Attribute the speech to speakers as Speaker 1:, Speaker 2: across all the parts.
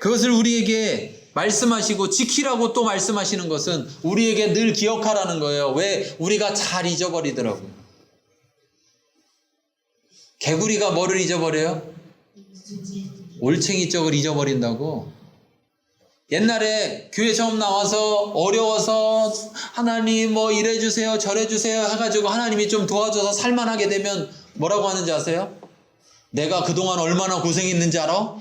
Speaker 1: 그것을 우리에게 말씀하시고 지키라고 또 말씀하시는 것은 우리에게 늘 기억하라는 거예요. 왜? 우리가 잘 잊어버리더라고요. 개구리가 뭐를 잊어버려요? 올챙이 쪽을 잊어버린다고. 옛날에 교회 처음 나와서 어려워서 하나님 뭐 이래주세요 저래주세요 해가지고 하나님이 좀 도와줘서 살만하게 되면 뭐라고 하는지 아세요? 내가 그동안 얼마나 고생했는지 알아?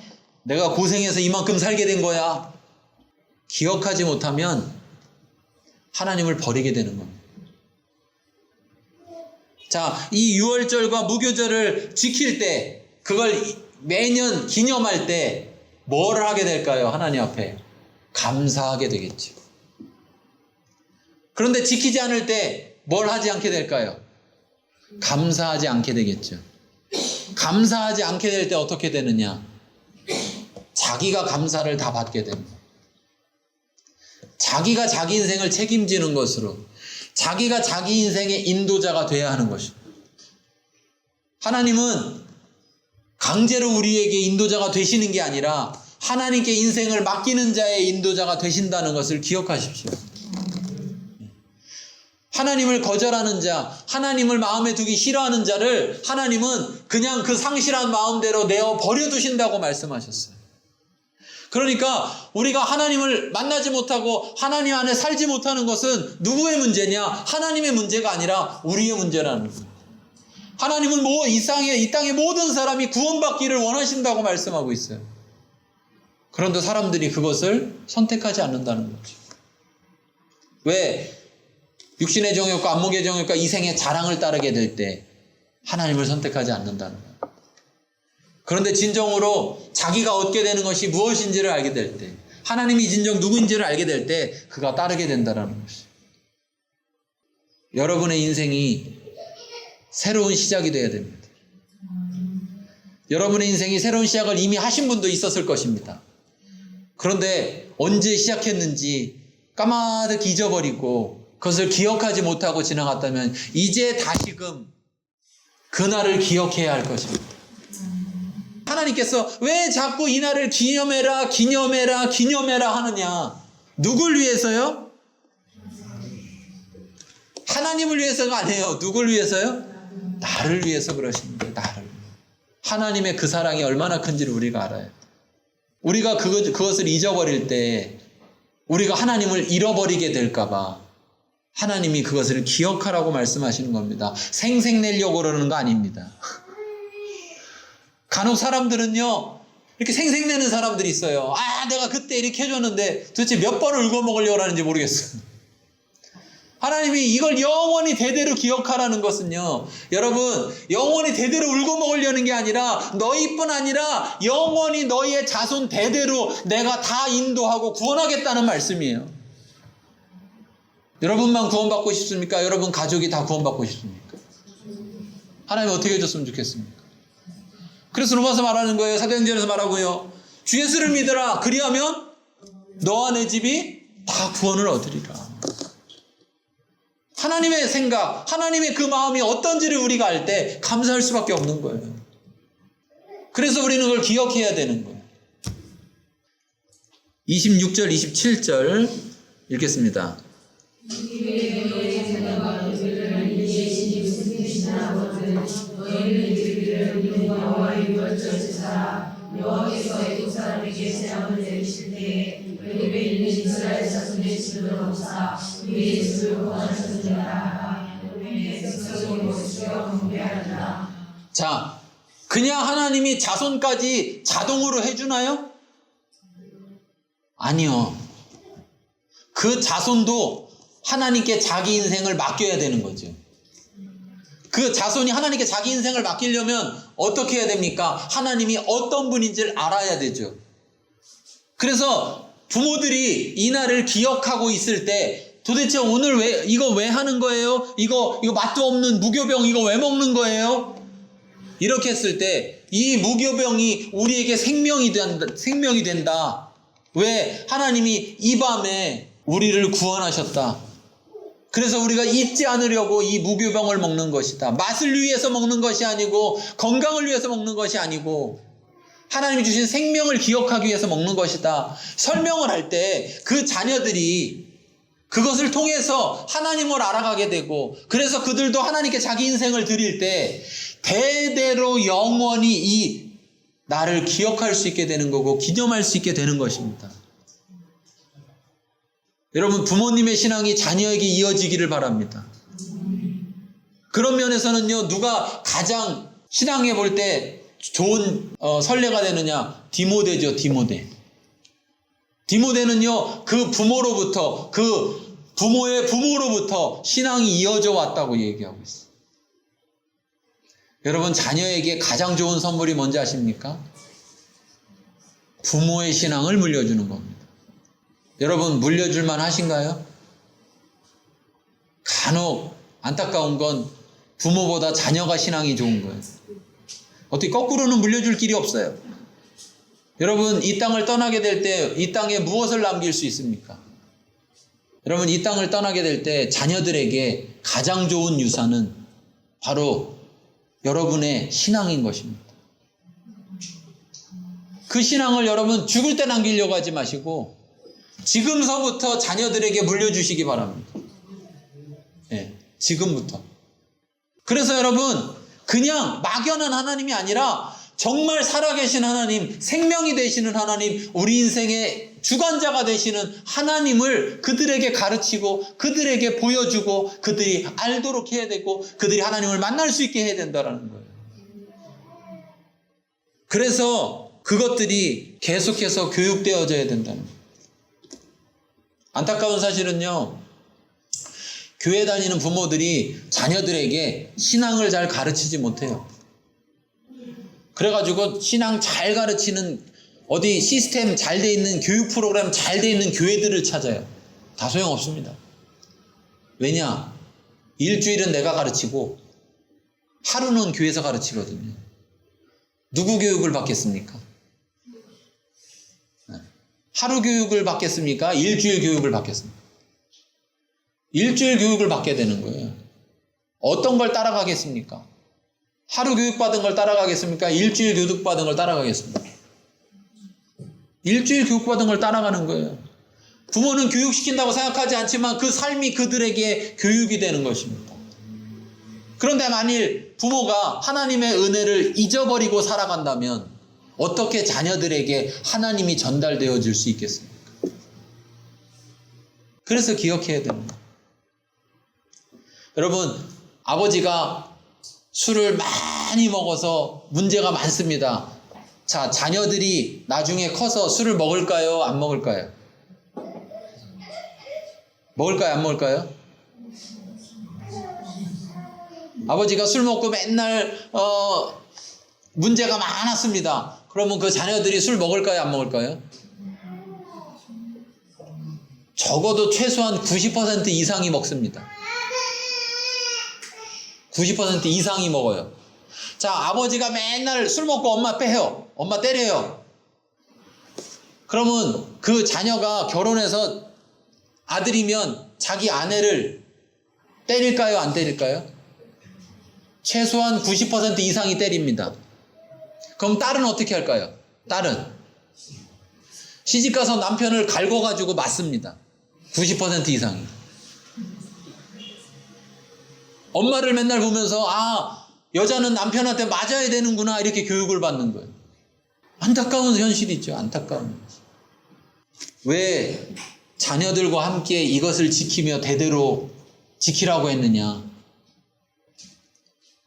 Speaker 1: 내가 고생해서 이만큼 살게 된 거야. 기억하지 못하면 하나님을 버리게 되는 겁니다. 자, 이 유월절과 무교절을 지킬 때, 그걸 매년 기념할 때 뭘 하게 될까요? 하나님 앞에 감사하게 되겠죠. 그런데 지키지 않을 때 뭘 하지 않게 될까요? 감사하지 않게 되겠죠. 감사하지 않게 될 때 어떻게 되느냐? 자기가 감사를 다 받게 됩니다. 자기가 자기 인생을 책임지는 것으로, 자기가 자기 인생의 인도자가 돼야 하는 것입니다. 하나님은 강제로 우리에게 인도자가 되시는 게 아니라 하나님께 인생을 맡기는 자의 인도자가 되신다는 것을 기억하십시오. 하나님을 거절하는 자, 하나님을 마음에 두기 싫어하는 자를 하나님은 그냥 그 상실한 마음대로 내어 버려두신다고 말씀하셨어요. 그러니까 우리가 하나님을 만나지 못하고 하나님 안에 살지 못하는 것은 누구의 문제냐? 하나님의 문제가 아니라 우리의 문제라는 거예요. 하나님은 이 땅의 모든 사람이 구원받기를 원하신다고 말씀하고 있어요. 그런데 사람들이 그것을 선택하지 않는다는 거죠. 왜? 육신의 정욕과 안목의 정욕과 이생의 자랑을 따르게 될 때 하나님을 선택하지 않는다는 거예요. 그런데 진정으로 자기가 얻게 되는 것이 무엇인지를 알게 될 때, 하나님이 진정 누구인지를 알게 될 때 그가 따르게 된다는 것이에요. 여러분의 인생이 새로운 시작이 되어야 됩니다. 여러분의 인생이 새로운 시작을 이미 하신 분도 있었을 것입니다. 그런데 언제 시작했는지 까마득 잊어버리고 그것을 기억하지 못하고 지나갔다면 이제 다시금 그날을 기억해야 할 것입니다. 하나님께서 왜 자꾸 이 날을 기념해라 하느냐? 누굴 위해서요? 하나님을 위해서가 아니에요. 누굴 위해서요? 나를 위해서 그러십니다. 나를. 하나님의 그 사랑이 얼마나 큰지를 우리가 알아요. 우리가 그것을 잊어버릴 때 우리가 하나님을 잃어버리게 될까봐 하나님이 그것을 기억하라고 말씀하시는 겁니다. 생색내려고 그러는 거 아닙니다. 간혹 사람들은요, 이렇게 생색내는 사람들이 있어요. 내가 그때 이렇게 해줬는데 도대체 몇 번을 울고 먹으려고 하는지 모르겠어요. 하나님이 이걸 영원히 대대로 기억하라는 것은요, 여러분, 영원히 대대로 울고 먹으려는 게 아니라 너희뿐 아니라 영원히 너희의 자손 대대로 내가 다 인도하고 구원하겠다는 말씀이에요. 여러분만 구원받고 싶습니까? 여러분 가족이 다 구원받고 싶습니까? 하나님 어떻게 해줬으면 좋겠습니까? 그래서 로마서 말하는 거예요. 사도행전에서 말하고요. 주 예수를 믿어라. 그리하면 너와 내 집이 다 구원을 얻으리라. 하나님의 생각, 하나님의 그 마음이 어떤지를 우리가 알 때 감사할 수밖에 없는 거예요. 그래서 우리는 그걸 기억해야 되는 거예요. 26절, 27절 읽겠습니다.
Speaker 2: 여호와께서 애굽 사람에게 재앙을 내리실 때에 애굽에 있는 이스라엘 자손의 집을 없사 우리의 집을 구원하셨느니라.
Speaker 1: 자, 그냥 하나님이 자손까지 자동으로 해주나요? 아니요. 그 자손도 하나님께 자기 인생을 맡겨야 되는 거죠. 그 자손이 하나님께 자기 인생을 맡기려면 어떻게 해야 됩니까? 하나님이 어떤 분인지를 알아야 되죠. 그래서 부모들이 이 날을 기억하고 있을 때 도대체 오늘 이거 왜 하는 거예요? 이거 맛도 없는 무교병 이거 왜 먹는 거예요? 이렇게 했을 때 이 무교병이 우리에게 생명이 된다. 왜? 하나님이 이 밤에 우리를 구원하셨다. 그래서 우리가 잊지 않으려고 이 무교병을 먹는 것이다. 맛을 위해서 먹는 것이 아니고 건강을 위해서 먹는 것이 아니고 하나님이 주신 생명을 기억하기 위해서 먹는 것이다. 설명을 할 때 그 자녀들이 그것을 통해서 하나님을 알아가게 되고, 그래서 그들도 하나님께 자기 인생을 드릴 때 대대로 영원히 이 나를 기억할 수 있게 되는 거고 기념할 수 있게 되는 것입니다. 여러분, 부모님의 신앙이 자녀에게 이어지기를 바랍니다. 그런 면에서는요, 누가 가장 신앙해 볼 때 좋은 선례가 되느냐? 디모데죠, 디모데. 디모데는요, 그 부모로부터, 그 부모의 부모로부터 신앙이 이어져 왔다고 얘기하고 있어요. 여러분, 자녀에게 가장 좋은 선물이 뭔지 아십니까? 부모의 신앙을 물려주는 겁니다. 여러분, 물려줄만 하신가요? 간혹 안타까운 건 부모보다 자녀가 신앙이 좋은 거예요. 어떻게 거꾸로는 물려줄 길이 없어요. 여러분, 이 땅을 떠나게 될 때 이 땅에 무엇을 남길 수 있습니까? 여러분, 이 땅을 떠나게 될 때 자녀들에게 가장 좋은 유산은 바로 여러분의 신앙인 것입니다. 그 신앙을 여러분 죽을 때 남기려고 하지 마시고 지금서부터 자녀들에게 물려주시기 바랍니다. 네, 지금부터. 그래서 여러분, 그냥 막연한 하나님이 아니라 정말 살아계신 하나님, 생명이 되시는 하나님, 우리 인생의 주관자가 되시는 하나님을 그들에게 가르치고 그들에게 보여주고 그들이 알도록 해야 되고 그들이 하나님을 만날 수 있게 해야 된다는 거예요. 그래서 그것들이 계속해서 교육되어져야 된다는 거예요. 안타까운 사실은요, 교회 다니는 부모들이 자녀들에게 신앙을 잘 가르치지 못해요. 그래가지고 신앙 잘 가르치는 어디 시스템 잘 돼 있는 교육 프로그램 잘 돼 있는 교회들을 찾아요. 다 소용없습니다. 왜냐? 일주일은 내가 가르치고 하루는 교회에서 가르치거든요. 누구 교육을 받겠습니까? 하루 교육을 받겠습니까? 일주일 교육을 받겠습니까? 일주일 교육을 받게 되는 거예요. 어떤 걸 따라가겠습니까? 하루 교육받은 걸 따라가겠습니까? 일주일 교육받은 걸 따라가겠습니까? 일주일 교육받은 걸 따라가는 거예요. 부모는 교육시킨다고 생각하지 않지만 그 삶이 그들에게 교육이 되는 것입니다. 그런데 만일 부모가 하나님의 은혜를 잊어버리고 살아간다면 어떻게 자녀들에게 하나님이 전달되어질 수 있겠습니까? 그래서 기억해야 됩니다. 여러분, 아버지가 술을 많이 먹어서 문제가 많습니다. 자, 자녀들이 나중에 커서 술을 먹을까요? 안 먹을까요? 먹을까요? 안 먹을까요? 아버지가 술 먹고 맨날 문제가 많았습니다. 그러면 그 자녀들이 술 먹을까요? 안 먹을까요? 적어도 최소한 90% 이상이 먹습니다. 90% 이상이 먹어요. 자, 아버지가 맨날 술 먹고 엄마 빼요. 엄마 때려요. 그러면 그 자녀가 결혼해서 아들이면 자기 아내를 때릴까요? 안 때릴까요? 최소한 90% 이상이 때립니다. 그럼 딸은 어떻게 할까요? 딸은 시집가서 남편을 갈궈가지고 맞습니다. 90% 이상이. 엄마를 맨날 보면서 여자는 남편한테 맞아야 되는구나 이렇게 교육을 받는 거예요. 안타까운 현실이죠. 안타까운. 왜 자녀들과 함께 이것을 지키며 대대로 지키라고 했느냐.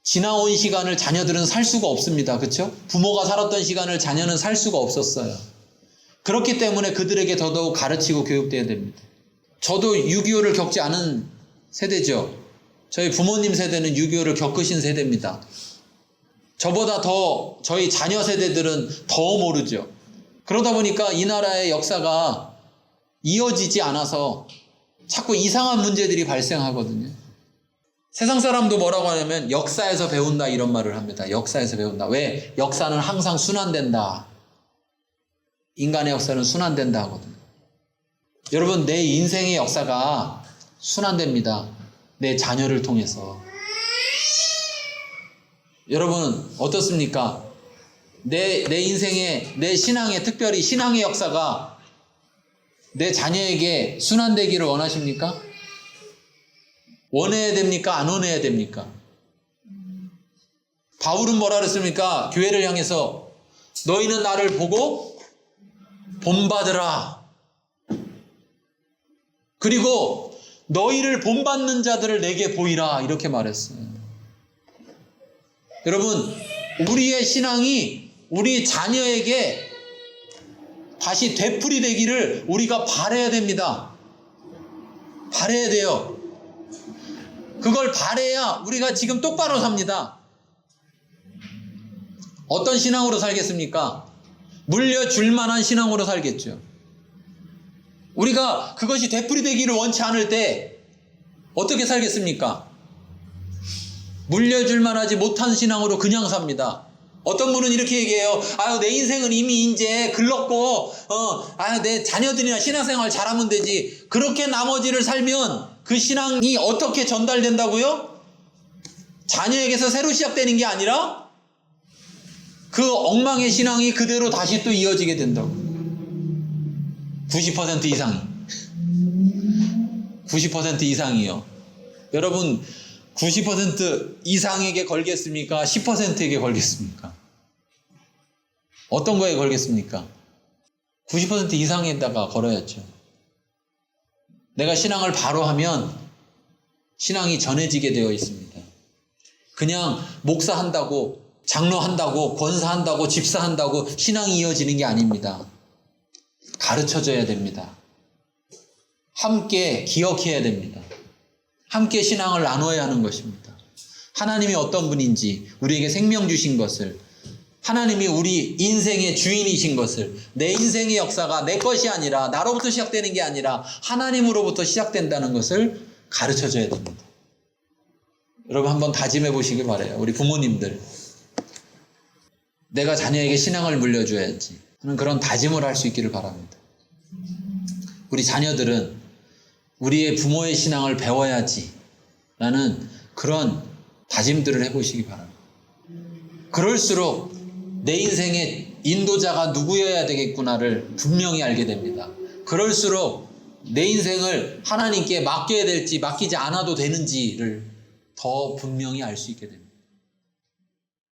Speaker 1: 지나온 시간을 자녀들은 살 수가 없습니다. 그렇죠? 부모가 살았던 시간을 자녀는 살 수가 없었어요. 그렇기 때문에 그들에게 더더욱 가르치고 교육돼야 됩니다. 저도 6.25를 겪지 않은 세대죠. 저희 부모님 세대는 6.25를 겪으신 세대입니다. 저보다 더 저희 자녀 세대들은 더 모르죠. 그러다 보니까 이 나라의 역사가 이어지지 않아서 자꾸 이상한 문제들이 발생하거든요. 세상 사람도 뭐라고 하냐면 역사에서 배운다 이런 말을 합니다. 역사에서 배운다. 왜? 역사는 항상 순환된다. 인간의 역사는 순환된다 하거든요. 여러분, 내 인생의 역사가 순환됩니다. 내 자녀를 통해서. 여러분은 어떻습니까? 내 인생에, 내 신앙에, 특별히 신앙의 역사가 내 자녀에게 순환되기를 원하십니까? 원해야 됩니까? 안 원해야 됩니까? 바울은 뭐라 그랬습니까? 교회를 향해서 너희는 나를 보고 본받으라. 그리고 너희를 본받는 자들을 내게 보이라. 이렇게 말했어요. 여러분, 우리의 신앙이 우리 자녀에게 다시 되풀이 되기를 우리가 바라야 됩니다. 바라야 돼요. 그걸 바라야 우리가 지금 똑바로 삽니다. 어떤 신앙으로 살겠습니까? 물려줄 만한 신앙으로 살겠죠. 우리가 그것이 되풀이 되기를 원치 않을 때 어떻게 살겠습니까? 물려줄 만하지 못한 신앙으로 그냥 삽니다. 어떤 분은 이렇게 얘기해요. 아유, 내 인생은 이미 이제 글렀고, 내 자녀들이나 신앙생활 잘하면 되지. 그렇게 나머지를 살면 그 신앙이 어떻게 전달된다고요? 자녀에게서 새로 시작되는 게 아니라 그 엉망의 신앙이 그대로 다시 또 이어지게 된다고. 90% 이상이. 90% 이상이요. 여러분, 90% 이상에게 걸겠습니까? 10%에게 걸겠습니까? 어떤 거에 걸겠습니까? 90% 이상에다가 걸어야죠. 내가 신앙을 바로 하면 신앙이 전해지게 되어 있습니다. 그냥 목사한다고, 장로한다고, 권사한다고, 집사한다고 신앙이 이어지는 게 아닙니다. 가르쳐줘야 됩니다. 함께 기억해야 됩니다. 함께 신앙을 나눠야 하는 것입니다. 하나님이 어떤 분인지, 우리에게 생명 주신 것을, 하나님이 우리 인생의 주인이신 것을, 내 인생의 역사가 내 것이 아니라, 나로부터 시작되는 게 아니라 하나님으로부터 시작된다는 것을 가르쳐줘야 됩니다. 여러분, 한번 다짐해 보시기 바라요. 우리 부모님들, 내가 자녀에게 신앙을 물려줘야지 하는 그런 다짐을 할 수 있기를 바랍니다. 우리 자녀들은 우리의 부모의 신앙을 배워야지 라는 그런 다짐들을 해보시기 바랍니다. 그럴수록 내 인생의 인도자가 누구여야 되겠구나를 분명히 알게 됩니다. 그럴수록 내 인생을 하나님께 맡겨야 될지 맡기지 않아도 되는지를 더 분명히 알 수 있게 됩니다.